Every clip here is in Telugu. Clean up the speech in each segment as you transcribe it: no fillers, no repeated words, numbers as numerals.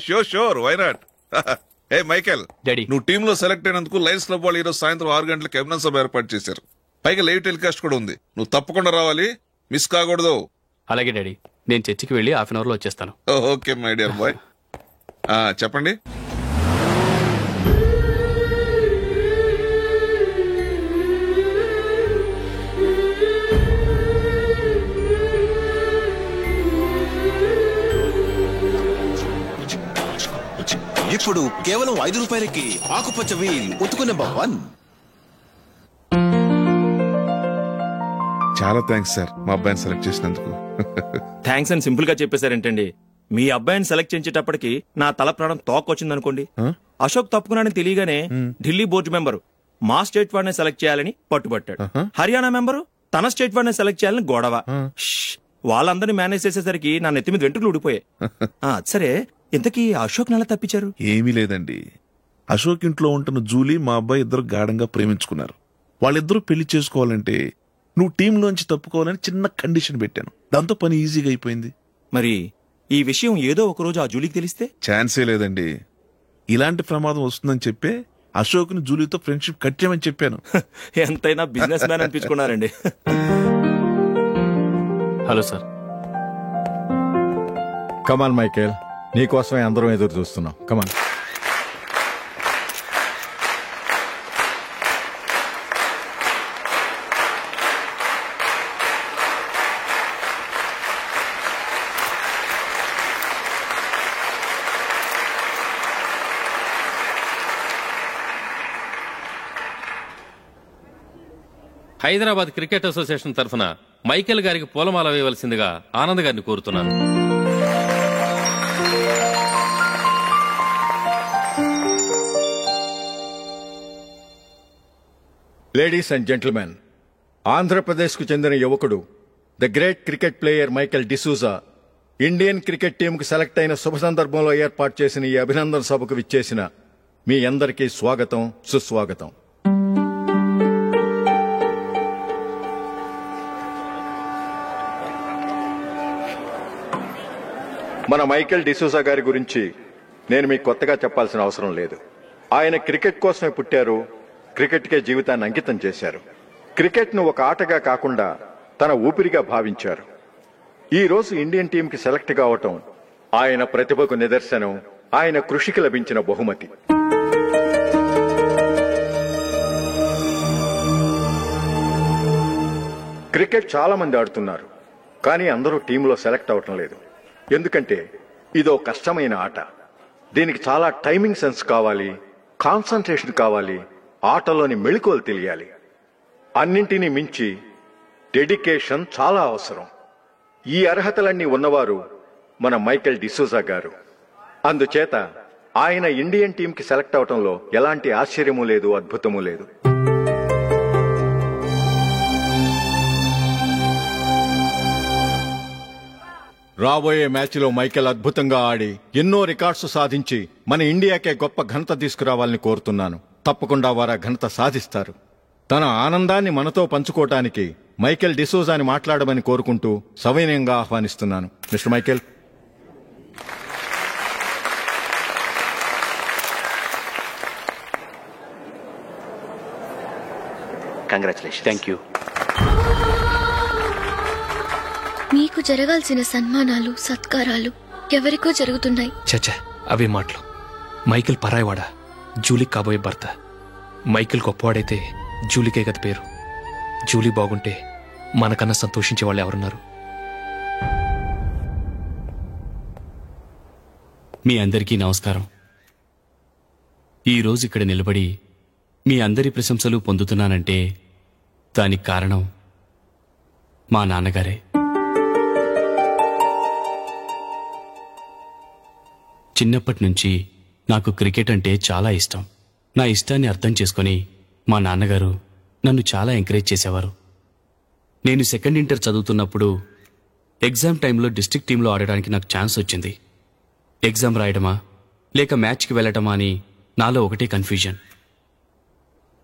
Sure sure, why not. ఏ మైకేల్, డాడీ, నువ్వు టీమ్ లో సెలెక్ట్ అయినందుకు లయన్స్ క్లబ్ వాళ్ళు ఈరోజు సాయంత్రం 6 గంటలకు అభినందన సభ ఏర్పాటు చేశారు. పైగా లైవ్ టెలికాస్ట్ కూడా ఉంది. నువ్వు తప్పకుండా రావాలి, మిస్ కాకూడదు. అలాగే డాడీ, నేను చర్చికి వెళ్ళి హాఫ్ అన్ అవర్ లో వచ్చేస్తాను. Okay my dear bye. చెప్పండి. ఇప్పుడు కేవలం 5 రూపాయలకి ఆకుపచ్చ వీల్ ఉతుకు నెంబర్ 1. చాలా థ్యాంక్స్ సార్, మా అబ్బాయిని సెలెక్ట్ చేసినందుకు. థ్యాంక్స్ అని సింపుల్ గా చెప్పేశారేంటండి. మీ అబ్బాయిని సెలెక్ట్ చేసేటప్పటికి నా తల ప్రాణం తోకొచ్చిందనుకోండి. అశోక్ తప్పుకున్నాడని తెలియగానే ఢిల్లీ బోర్డు మెంబరు మా స్టేట్ వాడిని సెలెక్ట్ చేయాలని పట్టుబట్టాడు. హర్యానా మెంబరు తన స్టేట్ వాడిని సెలెక్ట్ చేయాలని గొడవ. వాళ్ళందరినీ మేనేజ్ చేసేసరికి నా నెత్తి మీద వెంట్రుకలు ఊడిపోయాయి. సరే, ఇంతకీ అశోక్ నెల తప్పించారు? ఏమీ లేదండి. అశోక్ ఇంట్లో ఉంటున్న జూలీ మా అబ్బాయి ఇద్దరు గాఢంగా ప్రేమించుకున్నారు. వాళ్ళిద్దరూ పెళ్లి చేసుకోవాలంటే నువ్వు టీంలోంచి తప్పుకోవాలని చిన్న కండిషన్ పెట్టాను. దాంతో పని ఈజీగా అయిపోయింది. మరి ఈ విషయం ఏదో ఒక రోజు ఆ జూలీకి తెలిస్తే? ఛాన్సే లేదండి. ఇలాంటి ప్రమాదం వస్తుందని చెప్పే అశోక్ ని జూలీతో ఫ్రెండ్షిప్ కట్ చేయమని చెప్పాను. ఎంతైనా బిజినెస్ మ్యాన్ అనిపించుకున్నారండి. Hello sir. కమాన్ మైకేల్, నీకోసమే అందరం ఎదురు చూస్తున్నాం. కమాన్. హైదరాబాద్ క్రికెట్ అసోసియేషన్ తరఫున మైకేల్ గారికి పూలమాల వేయవలసిందిగా ఆనంద్ గారిని కోరుతున్నాను. లేడీస్ అండ్ జెంటిల్మెన్, ఆంధ్రప్రదేశ్కు చెందిన యువకుడు the great cricket player Michael D'Souza Indian cricket టీంకు సెలెక్ట్ అయిన శుభ సందర్భంలో ఏర్పాటు చేసిన ఈ అభినందన సభకు విచ్చేసిన మీ అందరికీ స్వాగతం, సుస్వాగతం. మన మైకేల్ డిసూజా గారి గురించి నేను మీకు కొత్తగా చెప్పాల్సిన అవసరం లేదు. ఆయన క్రికెట్ కోసమే పుట్టారు, క్రికెట్కే జీవితాన్ని అంకితం చేశారు. క్రికెట్ను ఒక ఆటగా కాకుండా తన ఊపిరిగా భావించారు. ఈ రోజు ఇండియన్ టీంకి సెలెక్ట్ కావటం ఆయన ప్రతిభకు నిదర్శనం, ఆయన కృషికి లభించిన బహుమతి. క్రికెట్ చాలా మంది ఆడుతున్నారు, కానీ అందరూ టీంలో సెలెక్ట్ అవటం లేదు. ఎందుకంటే ఇదో కష్టమైన ఆట. దీనికి చాలా టైమింగ్ సెన్స్ కావాలి, కాన్సంట్రేషన్ కావాలి, ఆటలోని మెళకువలు తెలియాలి. అన్నింటినీ మించి డెడికేషన్ చాలా అవసరం. ఈ అర్హతలన్నీ ఉన్నవారు మన మైకేల్ డిసూజా గారు. అందుచేత ఆయన ఇండియన్ టీంకి సెలెక్ట్ అవటంలో ఎలాంటి ఆశ్చర్యమూ లేదు, అద్భుతమూ లేదు. రాబోయే మ్యాచ్లో మైకేల్ అద్భుతంగా ఆడి ఎన్నో రికార్డ్స్ సాధించి మన ఇండియాకే గొప్ప ఘనత తీసుకురావాలని కోరుతున్నాను. తప్పకుండా వారు ఆ ఘనత సాధిస్తారు. తన ఆనందాన్ని మనతో పంచుకోవటానికి మైకేల్ డిసూజాని మాట్లాడమని కోరుకుంటూ సవినయంగా ఆహ్వానిస్తున్నాను. Mister Michael. Congratulation. Thank you. మీకు జరగాల్సిన సన్మానాలు, సత్కారాలు ఎవరికో జరుగుతున్నాయి. చచ్చా, అవే మాటలు. మైకేల్ పరాయవాడా, జూలీకి కాబోయే భర్త. మైకేల్ గొప్పవాడైతే జూలీకే గత పేరు. జూలీ బాగుంటే మనకన్నా సంతోషించే వాళ్ళు ఎవరున్నారు? మీ అందరికీ నమస్కారం. ఈరోజు ఇక్కడ నిలబడి మీ అందరి ప్రశంసలు పొందుతున్నానంటే దానికి కారణం మా నాన్నగారే. చిన్నప్పటి నుంచి నాకు క్రికెట్ అంటే చాలా ఇష్టం. నా ఇష్టాన్ని అర్థం చేసుకుని మా నాన్నగారు నన్ను చాలా ఎంకరేజ్ చేసేవారు. నేను సెకండ్ ఇంటర్ చదువుతున్నప్పుడు ఎగ్జామ్ టైంలో డిస్ట్రిక్ట్ టీంలో ఆడడానికి నాకు ఛాన్స్ వచ్చింది. ఎగ్జామ్ రాయడమా లేక మ్యాచ్కి వెళ్ళటమా అని నాలో ఒకటే కన్ఫ్యూజన్.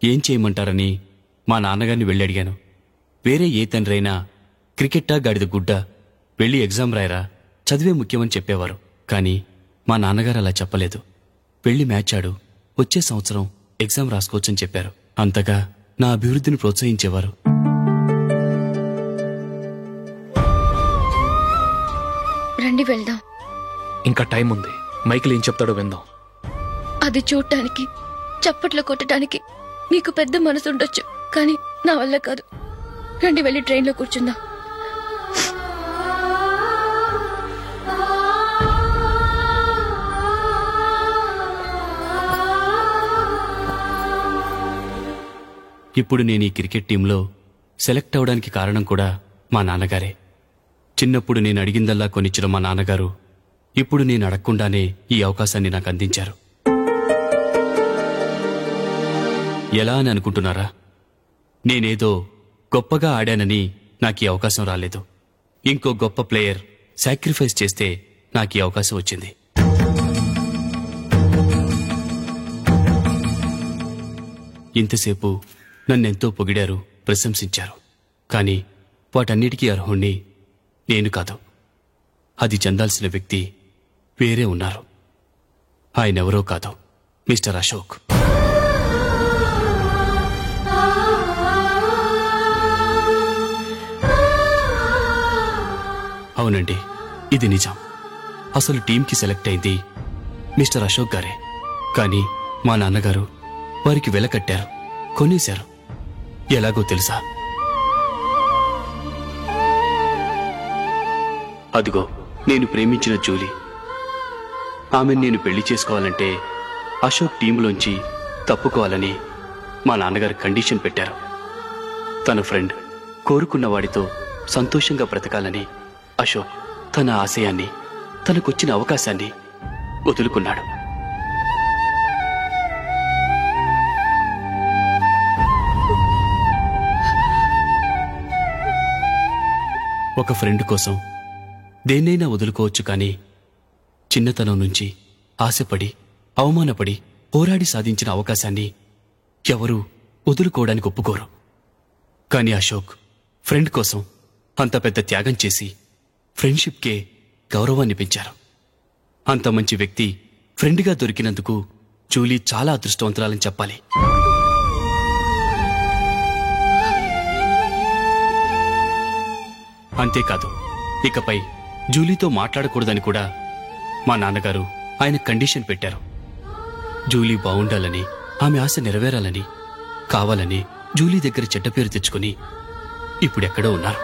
ఏం చేయమంటారని మా నాన్నగారిని వెళ్ళి అడిగాను. వేరే ఏ తండ్రైనా క్రికెట్టా గాడిద గుడ్డా, వెళ్ళి ఎగ్జామ్ రాయరా, చదివే ముఖ్యమని చెప్పేవారు. కానీ మా నాన్నగారు అలా చెప్పలేదు. వెళ్ళి మ్యాచ్ ఆడు, వచ్చే సంవత్సరం ఎగ్జామ్ రాసుకోవచ్చని చెప్పారు. అంతగా నా అభివృద్ధిని ప్రోత్సహించేవారు. రండి వెళ్దాం. ఇంకా టైం ఉంది. మైకిల్ ఏం చెప్తాడో విందాం. అది చూడటానికి, చప్పట్లు కొట్టడానికి మీకు పెద్ద మనసు ఉండొచ్చు, కానీ నా వల్ల కాదు. రండి వెళ్ళి ట్రైన్లో కూర్చుందాం. ఇప్పుడు నేను ఈ క్రికెట్ టీంలో సెలెక్ట్ అవడానికి కారణం కూడా మా నాన్నగారే. చిన్నప్పుడు నేను అడిగిందల్లా కొనిచ్చిన మా నాన్నగారు ఇప్పుడు నేను అడగకుండానే ఈ అవకాశాన్ని నాకు అందించారు. ఎలా అని అనుకుంటున్నారా? నేనేదో గొప్పగా ఆడానని నాకు ఈ అవకాశం రాలేదు. ఇంకో గొప్ప ప్లేయర్ సాక్రిఫైస్ చేస్తే నాకు ఈ అవకాశం వచ్చింది. ఇంతసేపు నన్నెంతో పొగిడారు, ప్రశంసించారు. కానీ వాటన్నిటికీ అర్హుణ్ణి నేను కాదు. అది చెందాల్సిన వ్యక్తి వేరే ఉన్నారు. ఆయనెవరో కాదు, మిస్టర్ అశోక్. అవునండి, ఇది నిజం. అసలు టీంకి సెలెక్ట్ అయింది మిస్టర్ అశోక్ గారే. కానీ మా నాన్నగారు వారికి వెల కట్టారు, కొనేశారు. ఎలాగో తెలుసా? అదిగో నేను ప్రేమించిన జూలీ. ఆమెను నేను పెళ్లి చేసుకోవాలంటే అశోక్ టీంలోంచి తప్పుకోవాలని మా నాన్నగారు కండిషన్ పెట్టారు. తన ఫ్రెండ్ కోరుకున్న వాడితో సంతోషంగా బ్రతకాలని అశోక్ తన ఆశయాన్ని, తనకొచ్చిన అవకాశాన్ని వదులుకున్నాడు. ఒక ఫ్రెండ్ కోసం దేన్నైనా వదులుకోవచ్చు, కానీ చిన్నతనం నుంచి ఆశపడి, అవమానపడి, పోరాడి సాధించిన అవకాశాన్ని ఎవరూ వదులుకోవడానికి ఒప్పుకోరు. కానీ అశోక్ ఫ్రెండ్ కోసం అంత పెద్ద త్యాగం చేసి ఫ్రెండ్షిప్కే గౌరవాన్ని పెంచారు. అంత మంచి వ్యక్తి ఫ్రెండ్గా దొరికినందుకు జూలీ చాలా అదృష్టవంతురాలని చెప్పాలి. అంతేకాదు, ఇకపై జూలీతో మాట్లాడకూడదని కూడా మా నాన్నగారు ఆయన కండిషన్ పెట్టారు. జూలీ బావుండాలని, ఆమె ఆశ నెరవేరాలని, కావాలని జూలీ దగ్గర చెడ్డ పేరు తెచ్చుకుని ఇప్పుడెక్కడో ఉన్నారు.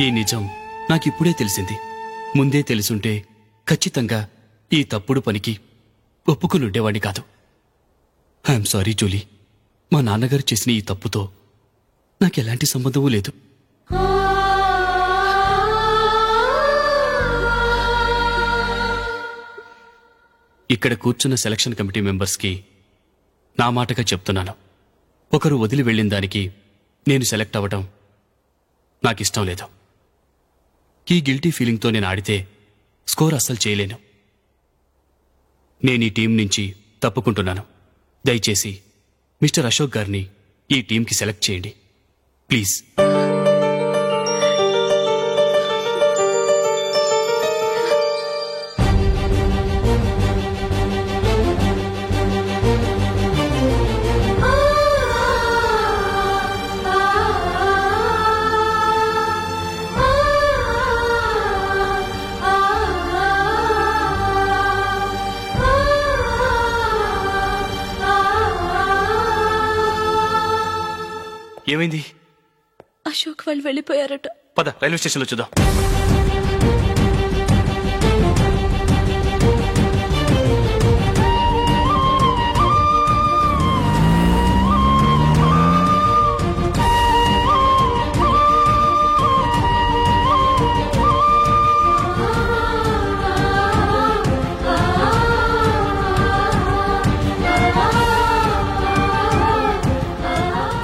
ఈ నిజం నాకిప్పుడే తెలిసింది. ముందే తెలుసుంటే ఖచ్చితంగా ఈ తప్పుడు పనికి ఒప్పుకునుండేవాణ్ణి కాదు. I'm sorry Julie. మా నాన్నగారు చేసిన ఈ తప్పుతో నాకెలాంటి సంబంధమూ లేదు. ఇక్కడ కూర్చున్న సెలక్షన్ కమిటీ మెంబర్స్కి నా మాటగా చెప్తున్నాను. ఒకరు వదిలి వెళ్ళిన దానికి నేను సెలెక్ట్ అవ్వడం నాకిష్టం లేదు. ఈ గిల్టీ ఫీలింగ్తో నేను ఆడితే స్కోర్ అస్సలు చేయలేను. నేను ఈ టీం నుంచి తప్పుకుంటున్నాను. దయచేసి మిస్టర్ అశోక్ గారిని ఈ టీంకి సెలెక్ట్ చేయండి ప్లీజ్. ఏమైంది? అశోక్ వాళ్ళు వెళ్ళిపోయారట. పద, రైల్వే స్టేషన్లో చూద్దాం.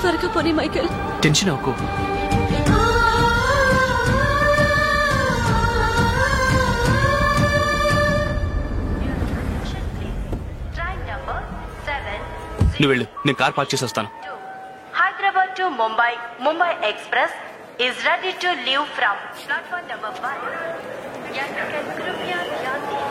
త్వరగా పోనీ మైకేల్. టెన్షన్ అవ్వకు. Train number నువ్వు వెళ్ళు, నేను కార్ పార్క్ చేసి వస్తాను. Hyderabad to Mumbai, Mumbai Express is ready to leave from platform number 1. यात्रिगण कृपया ध्यान दें.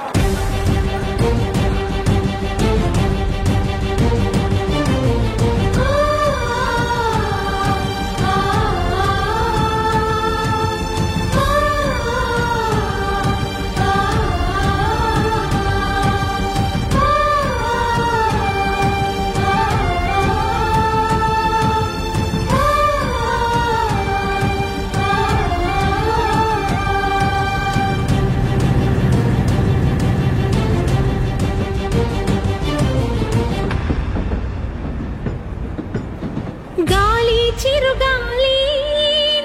చిరుగాలి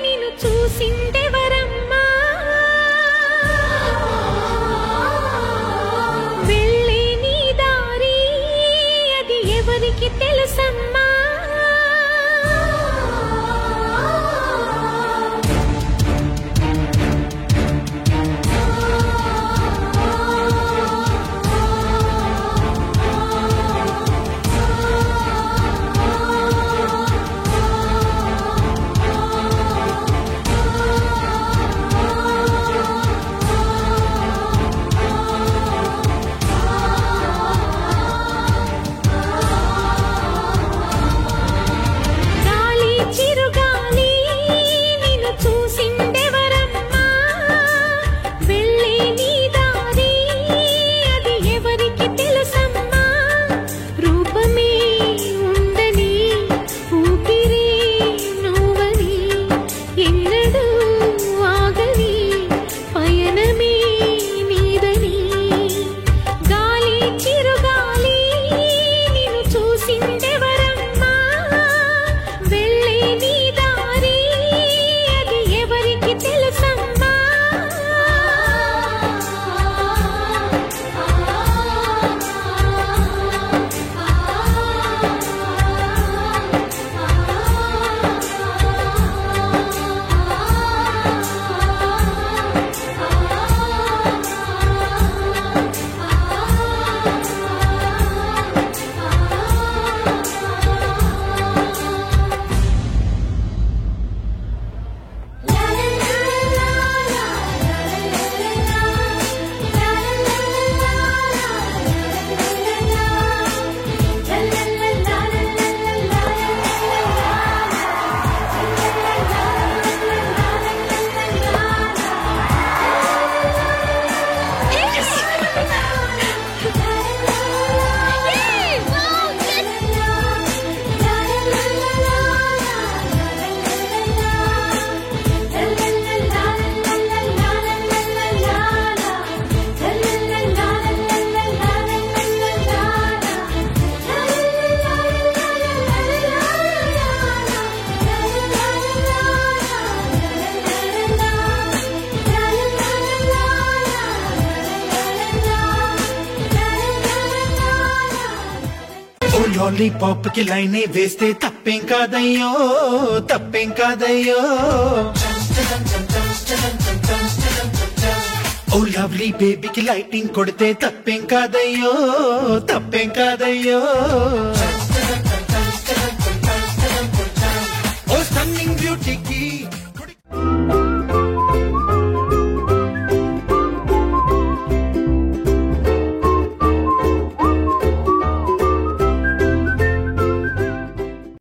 నిన్ను చూసిందెవరమ్మా, వెళ్ళే నీ దారి అది ఎవరికి తెలుసమ్మా. లాలీపాప్ కి లైనే వేస్తే తప్పేం కాదయ్యో, తప్పేం కాదయ్యో. ఓ లవ్లీ బేబీకి లైటింగ్ కొడితే తప్పేం కాదయ్యో, తప్పేం కాదయ్యో.